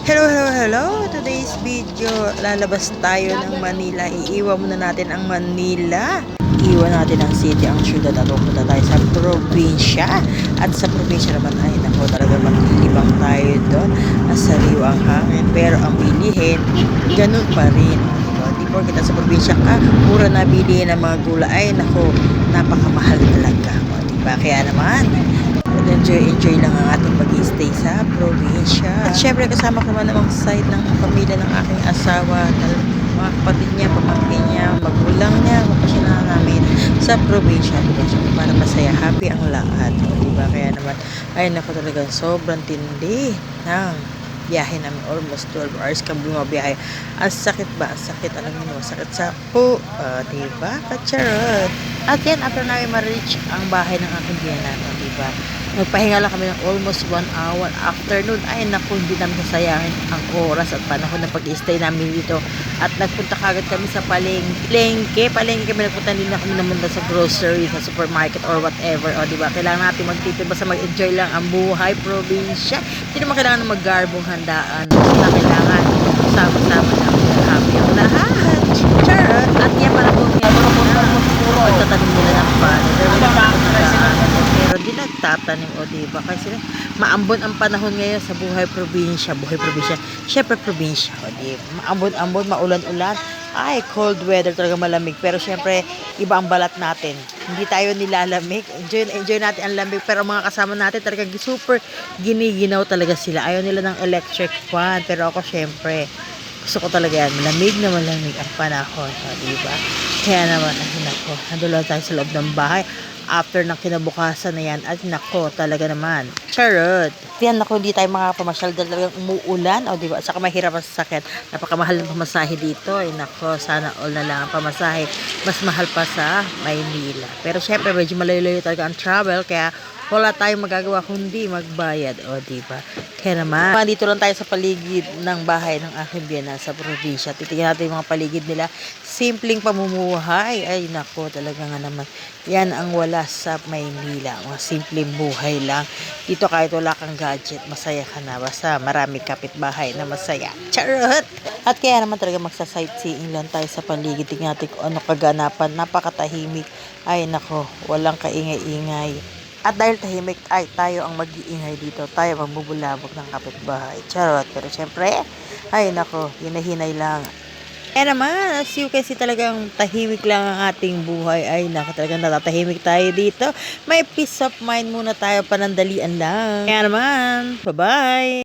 Hello, hello, hello! Today's video, lalabas tayo ng Manila. Iiwan muna natin ang Manila. Iiwan natin ang city, ang syudad at pupunta tayo sa probinsya. At sa probinsya naman ay nako talaga maglilibang tayo doon. Sariwa ang hangin, pero ang bilihin, ganun pa rin. Di po kita sa probinsya ka, mura na bilihin ng mga gulay. Ay nako, napakamahal talaga. Diba? Kaya naman, enjoy lang ang ating pag-i-stay sa probinsya. At syempre kasama ko naman ang side ng pamilya ng aking asawa, mga kapatid niya, pamangkin niya, magulang niya, mapasyanan namin sa probinsya. Diba? So, para masaya, happy ang lahat. Diba? Kaya naman, ay naku talagang sobrang tindi ng biyahe namin, almost 12 hours kang bumabiyahe. Ang sakit ba? Ang sakit, alam mo, sakit sa diba? Kacharot. At yan, after namin ma-reach ang bahay ng aking biyanan, diba? Nagpahinga lang kami ng almost 1 hour. After nun, ay naku, hindi namin sasayangin ang oras at panahon na pag-stay namin dito. At nagpunta kagad kami sa palengke. Palengke kami nagpunta, hindi na kami namunta sa grocery, sa supermarket or whatever. O diba, kailangan natin magtipid, basta mag-enjoy lang ang buhay probinsya. Hindi naman kailangan ng maggarbong handaan. Basta kailangan sama-sama na happy ang lahat. Charot! At yan pala po pagtatanim nila ng paano. Pero di nagtatanim, o diba? Kasi maambon ang panahon ngayon sa buhay probinsya. Syempre probinsya, o diba? Maambon, maulan-ulan. Ay, cold weather talaga, malamig. Pero syempre, iba ang balat natin. Hindi tayo nilalamig. Enjoy natin ang lamig. Pero mga kasama natin talaga super giniginaw talaga sila. Ayaw nila ng electric fan. Pero ako syempre, gusto ko talaga yan. Malamig na malamig ang panahon. O diba? Kaya naman, nako, nandun lang tayo sa loob ng bahay. After ng kinabukasan na yan, at nako, talaga naman. Charot! Yan, nako, hindi tayo makapamasyal dahil talagang umuulan. O, diba? Saka mahirap ang sasakyan. Napakamahal ng pamasahe dito. Ay, nako, sana all na lang ang pamasahe. Mas mahal pa sa Maynila. Pero syempre, medyo malayo-layo talaga ang travel. Kaya wala tayong magagawa kundi magbayad. O, diba? Kaya naman, dito lang tayo sa paligid ng bahay ng aking biyanan sa probinsya. Titignan natin yung mga paligid nila. Simpleng pamumuhay. Ay, nako, talaga nga naman. Yan ang wala sa Maynila. Mga simpleng buhay lang. Dito kahit wala kang gadget, masaya ka na. Basta marami kapitbahay na masaya. Charot! At kaya naman talaga magsa-sightseeing lang tayo sa paligid. Tingnan natin kung ano kaganapan. Napakatahimik. Ay, nako, walang kaingay-ingay. At dahil tahimik, ay tayo ang mag-iingay dito. Tayo magbubulabog ng kapitbahay. Charot. Pero syempre, ay nako, hinahinay lang. Eh naman, as you can see, talagang tahimik lang ang ating buhay. Ay nako, talagang natatahimik tayo dito. May peace of mind muna tayo, panandalian lang. Kaya naman, bye-bye!